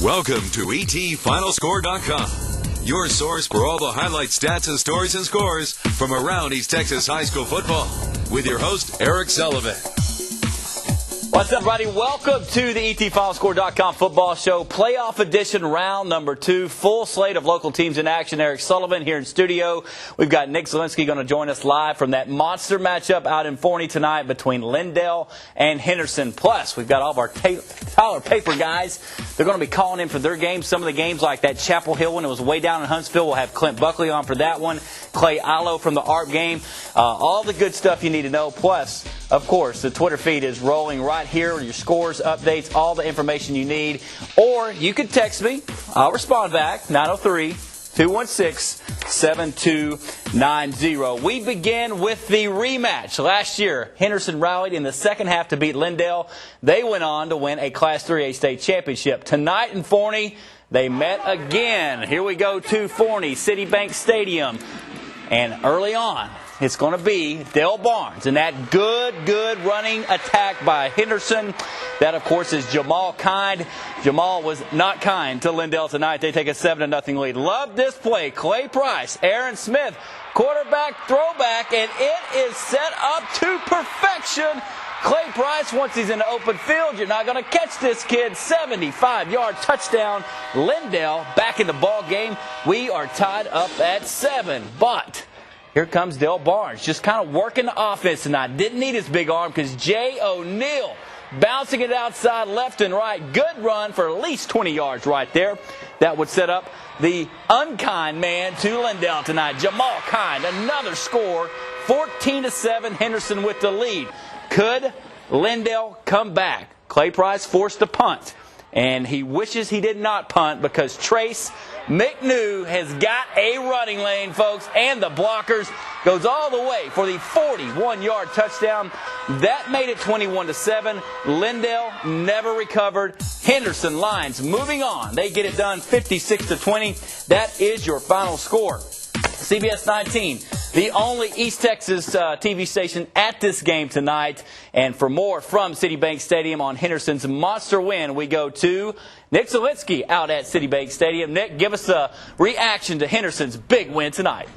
Welcome to ETFinalscore.com, your source for all the highlight stats and stories and scores from around East Texas high school football, with your host, Eric Sullivan. What's up, everybody? Welcome to the ETFinalscore.com football show, playoff edition, round number 2. Full slate of local teams in action. Eric Sullivan here in studio. We've got Nick Zielinski going to join us live from that monster matchup out in Forney tonight between Lindell and Henderson. Plus, we've got all of our Tyler Paper guys. They're going to be calling in for their games. Some of the games like that Chapel Hill one, it was way down in Huntsville. We'll have Clint Buckley on for that one. Clay Ilo from the ARP game. All the good stuff you need to know. Plus, of course, the Twitter feed is rolling right here. Your scores, updates, all the information you need. Or you can text me. I'll respond back. 903-216-7290. We begin with the rematch. Last year, Henderson rallied in the second half to beat Lindell. They went on to win a Class 3A state championship. Tonight in Forney, they met again. Here we go to Forney, Citibank Stadium. And early on, it's going to be Dale Barnes and that good running attack by Henderson. That, of course, is Jamal Kind. Jamal was not kind to Lindell tonight. They take a 7-0 lead. Love this play. Clay Price, Aaron Smith, quarterback throwback, and it is set up to perfection. Clay Price, once he's in the open field, you're not going to catch this kid. 75-yard touchdown. Lindell back in the ball game. We are tied up at 7, but here comes Dale Barnes, just kind of working the offense tonight. Didn't need his big arm because Jay O'Neal bouncing it outside left and right. Good run for at least 20 yards right there. That would set up the unkind man to Lindell tonight. Jamal Kind, another score, 14-7, Henderson with the lead. Could Lindell come back? Clay Price forced to punt, and he wishes he did not punt because Trace McNew has got a running lane, folks, and the blockers goes all the way for the 41-yard touchdown. That made it 21-7. Lindell never recovered. Henderson Lions moving on. They get it done 56-20. That is your final score. CBS 19, the only East Texas TV station at this game tonight. And for more from Citibank Stadium on Henderson's monster win, we go to Nick Zielinski out at Citibank Stadium. Nick, give us a reaction to Henderson's big win tonight.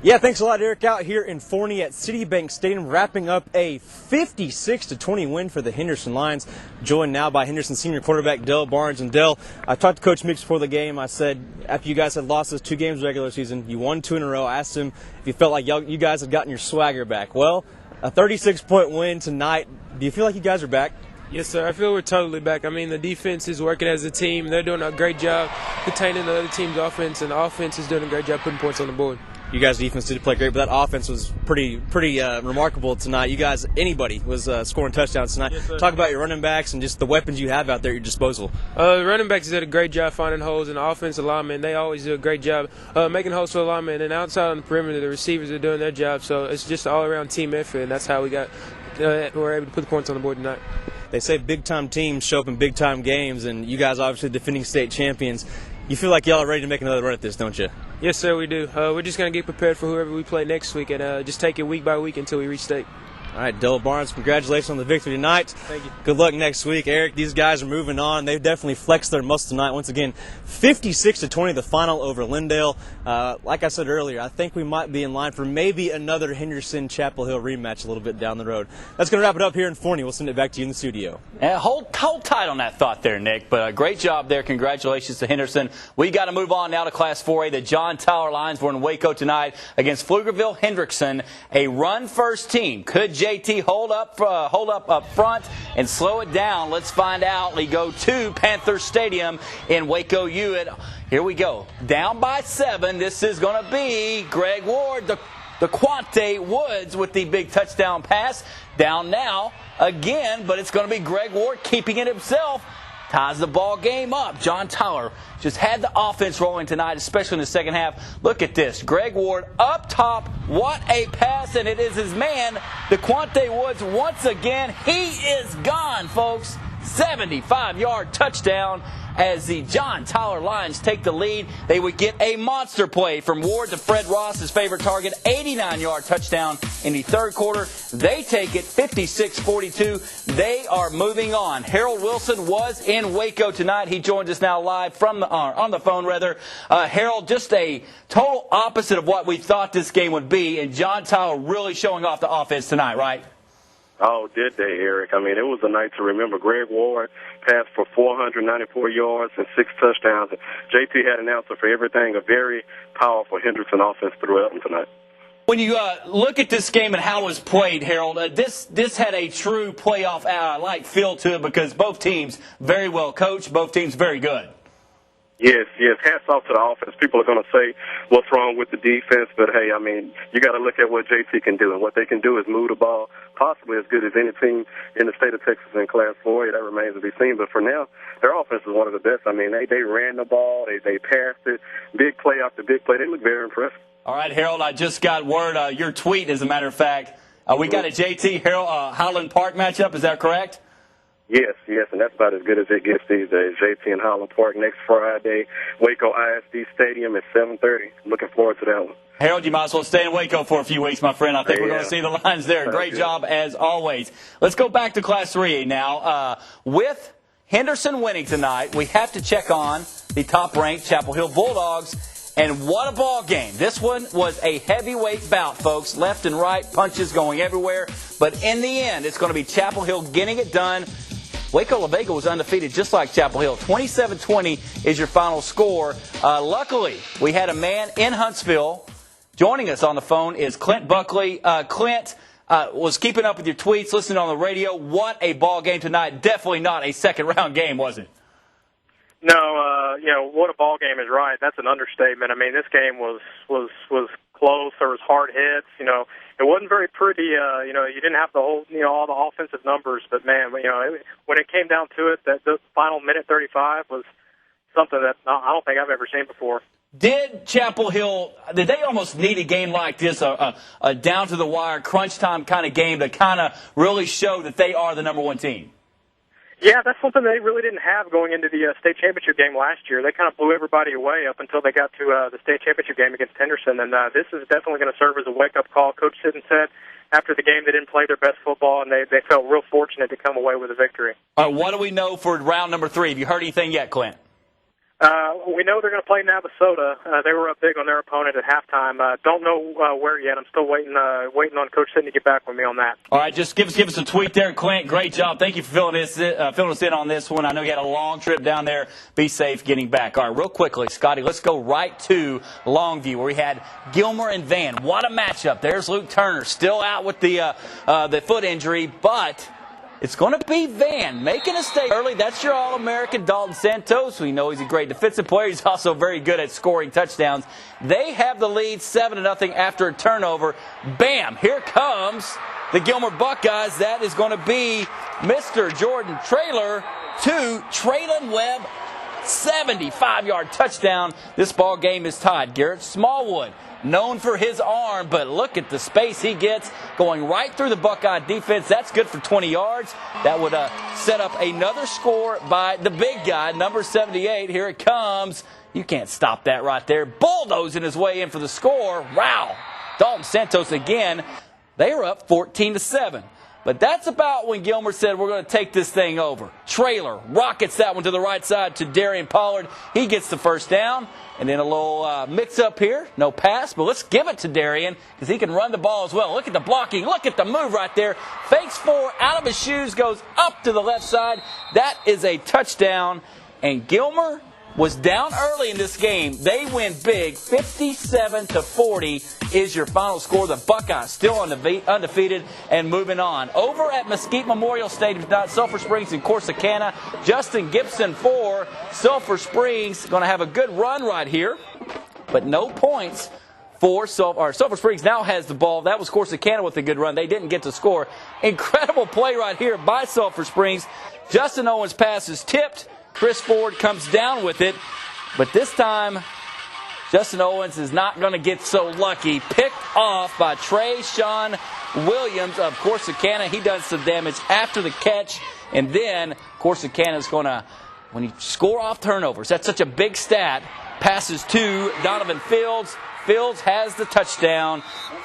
Yeah, thanks a lot, Eric. Out here in Forney at Citibank Stadium, wrapping up a 56-20 win for the Henderson Lions. Joined now by Henderson senior quarterback Dale Barnes. And Dale, I talked to Coach Mix before the game. I said, after you guys had lost those 2 games regular season, you won 2 in a row. I asked him if you felt like you guys had gotten your swagger back. Well, a 36-point win tonight. Do you feel like you guys are back? Yes, sir. I feel we're totally back. I mean, the defense is working as a team. They're doing a great job containing the other team's offense, and the offense is doing a great job putting points on the board. You guys' defense did play great, but that offense was pretty remarkable tonight. You guys, anybody was scoring touchdowns tonight. Yes, talk about your running backs and just the weapons you have out there at your disposal. The running backs did a great job finding holes, and the offensive linemen, they always do a great job making holes for the linemen. And outside on the perimeter, the receivers are doing their job. So it's just an all-around team effort, and that's how we were able to put the points on the board tonight. They say big-time teams show up in big-time games, and you guys obviously defending state champions. You feel like y'all are ready to make another run at this, don't you? Yes, sir, we do. We're just going to get prepared for whoever we play next week and just take it week by week until we reach state. All right, Dale Barnes, congratulations on the victory tonight. Thank you. Good luck next week. Eric, these guys are moving on. They've definitely flexed their muscle tonight. Once again, 56-20, the final over Lindell. Like I said earlier, I think we might be in line for maybe another Henderson-Chapel Hill rematch a little bit down the road. That's going to wrap it up here in Forney. We'll send it back to you in the studio. Hold tight on that thought there, Nick. But great job there. Congratulations to Henderson. We got to move on now to Class 4A. The John Tyler Lions were in Waco tonight against Pflugerville-Hendrickson, a run-first team. Could JT hold up front and slow it down? Let's find out. We go to Panther Stadium in Waco, Hewitt. Here we go. Down by 7. This is going to be Greg Ward, the Quante Woods with the big touchdown pass. Down now again, but it's going to be Greg Ward keeping it himself. Ties the ball game up. John Tyler just had the offense rolling tonight, especially in the second half. Look at this. Greg Ward up top. What a pass, and it is his man, the Quante Woods, once again. He is gone, folks. 75-yard touchdown as the John Tyler Lions take the lead. They would get a monster play from Ward to Fred Ross, his favorite target, 89-yard touchdown in the third quarter. They take it 56-42. They are moving on. Harold Wilson was in Waco tonight. He joins us now live from on the phone, rather. Harold, just a total opposite of what we thought this game would be, and John Tyler really showing off the offense tonight, right? Oh, did they, Eric? I mean, it was a night to remember. Greg Ward passed for 494 yards and 6 touchdowns. JT had an answer for everything. A very powerful Henderson offense throughout them tonight. When you look at this game and how it was played, Harold, this had a true playoff-like feel to it because both teams very well coached, both teams very good. Yes. Hats off to the offense. People are going to say what's wrong with the defense, but, hey, I mean, you got to look at what JT can do. And what they can do is move the ball possibly as good as any team in the state of Texas in Class 4A. That remains to be seen. But for now, their offense is one of the best. I mean, they ran the ball. They passed it. Big play after big play. They look very impressive. All right, Harold, I just got word, your tweet, as a matter of fact. We got a JT Harold Highland Park matchup. Is that correct? Yes, and that's about as good as it gets these days. JT and Highland Park next Friday, Waco ISD Stadium at 7:30. Looking forward to that one. Harold, you might as well stay in Waco for a few weeks, my friend. I think we're going to see the Lions there. Great job, as always. Let's go back to Class 3A now. With Henderson winning tonight, we have to check on the top-ranked Chapel Hill Bulldogs. And what a ball game. This one was a heavyweight bout, folks. Left and right, punches going everywhere. But in the end, it's going to be Chapel Hill getting it done. Waco La Vega was undefeated just like Chapel Hill. 27-20 is your final score. Luckily, we had a man in Huntsville. Joining us on the phone is Clint Buckley. Clint was keeping up with your tweets, listening on the radio. What a ball game tonight. Definitely not a second-round game, was it? No, what a ball game is right. That's an understatement. I mean, this game was close. There was hard hits. It wasn't very pretty. You didn't have the whole, all the offensive numbers. But man, when it came down to it, that the final minute 35 was something that I don't think I've ever seen before. Did Chapel Hill? Did they almost need a game like this, a down to the wire, crunch time kind of game to kind of really show that they are the number one team? Yeah, that's something they really didn't have going into the state championship game last year. They kind of blew everybody away up until they got to the state championship game against Henderson, and this is definitely going to serve as a wake-up call. Coach Sidden said after the game they didn't play their best football, and they felt real fortunate to come away with a victory. All right, what do we know for round number 3? Have you heard anything yet, Clint? We know they're going to play Navasota. They were up big on their opponent at halftime. Don't know where yet. I'm still waiting on Coach Sidden to get back with me on that. All right, just give us a tweet there, Clint. Great job. Thank you for filling us in on this one. I know you had a long trip down there. Be safe getting back. All right, real quickly, Scotty, let's go right to Longview, where we had Gilmer and Van. What a matchup. There's Luke Turner, still out with the foot injury, but it's going to be Van making a stay early. That's your All-American Dalton Santos. We know he's a great defensive player. He's also very good at scoring touchdowns. They have the lead 7-0 after a turnover. Bam! Here comes the Gilmer Buckeyes. That is going to be Mr. Jordan Traylor to Traylon Webb. 75-yard touchdown. This ball game is tied. Garrett Smallwood, known for his arm, but look at the space he gets going right through the Buckeye defense. That's good for 20 yards. That would set up another score by the big guy, number 78. Here it comes. You can't stop that right there. Bulldozing his way in for the score. Wow. Dalton Santos again. They are up 14-7. But that's about when Gilmer said, we're going to take this thing over. Traylor rockets that one to the right side to Darian Pollard. He gets the first down. And then a little mix-up here. No pass, but let's give it to Darian because he can run the ball as well. Look at the blocking. Look at the move right there. Fakes 4, out of his shoes, goes up to the left side. That is a touchdown. And Gilmer was down early in this game. They win big. 57-40 is your final score. The Buckeyes still undefeated and moving on. Over at Mesquite Memorial Stadium tonight, Sulphur Springs and Corsicana. Justin Gibson for Sulphur Springs. Going to have a good run right here, but no points for Sulphur Springs. Now has the ball. That was Corsicana with a good run. They didn't get to score. Incredible play right here by Sulphur Springs. Justin Owens' pass is tipped. Chris Ford comes down with it, but this time Justin Owens is not going to get so lucky. Picked off by Trayshawn Williams of Corsicana. He does some damage after the catch. And then Corsicana is going to, when you score off turnovers, that's such a big stat, passes to Donovan Fields. Fields has the touchdown.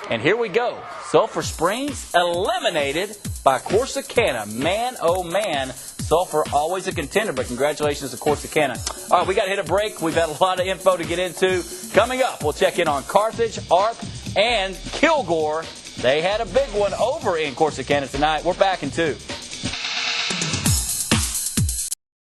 And here we go. Sulphur Springs eliminated by Corsicana. Man, oh man. Sulphur always a contender, but congratulations to Corsicana. All right, we got to hit a break. We've had a lot of info to get into. Coming up, we'll check in on Carthage, Arp, and Kilgore. They had a big one over in Corsicana tonight. We're back in 2.